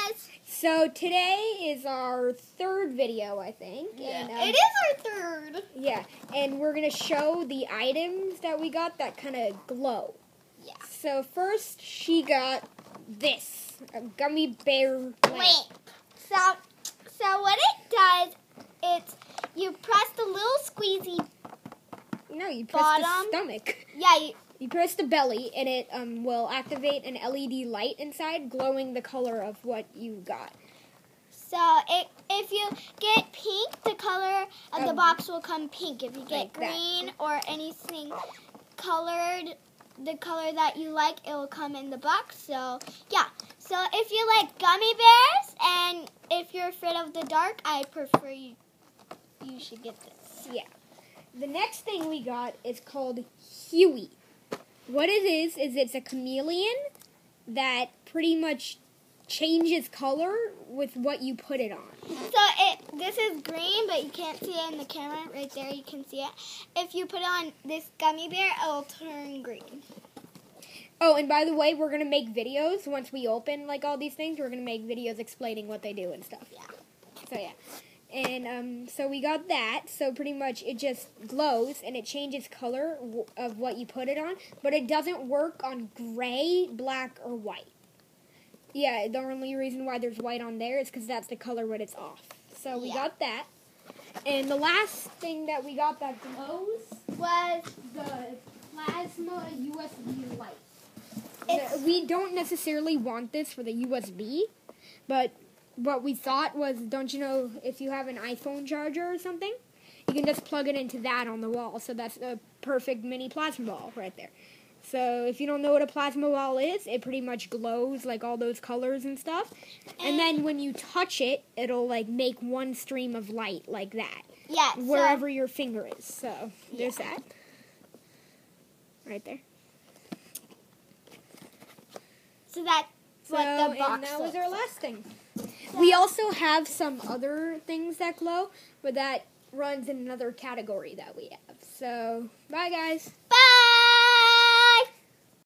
guys! So today is our third video, I think. Yeah, And, it is our third. Yeah, and we're going to show the items that we got that kind of glow. Yeah. So first, she got this, a gummy bear lamp. Wait. So what it does, it's you press the little squeezy. No, you press bottom. the stomach. Yeah. You press the belly, and it will activate an LED light inside, glowing the color of what you got. So if you get pink, the color of the box will come pink. If you get green or anything colored, the color that you like, it will come in the box. So yeah. So if you like gummy bears and if you're afraid of the dark, I prefer you should get this. Yeah. The next thing we got is called Huey. What it is it's a chameleon that pretty much changes color with what you put it on. So this is green, but you can't see it in the camera. Right there, you can see it. If you put on this gummy bear, it will turn green. Oh, and by the way, we're going to make videos once we open like all these things. We're going to make videos explaining what they do and stuff. Yeah. So yeah. And so we got that. So pretty much it just glows and it changes color of what you put it on, but it doesn't work on gray, black, or white. Yeah, the only reason why there's white on there is because that's the color when it's off. So we got that. And the last thing that we got that glows was the plasma USB light. We don't necessarily want this for the USB, but what we thought was, don't you know, if you have an iPhone charger or something, you can just plug it into that on the wall. So that's a perfect mini plasma ball right there. So if you don't know what a plasma ball is, it pretty much glows like all those colors and stuff. And then when you touch it, it'll like make one stream of light like that. Yeah. Wherever your finger is. So there's that. Right there. So that's what the box and that was our last thing. So We also have some other things that glow, but that runs in another category that we have. So, bye guys.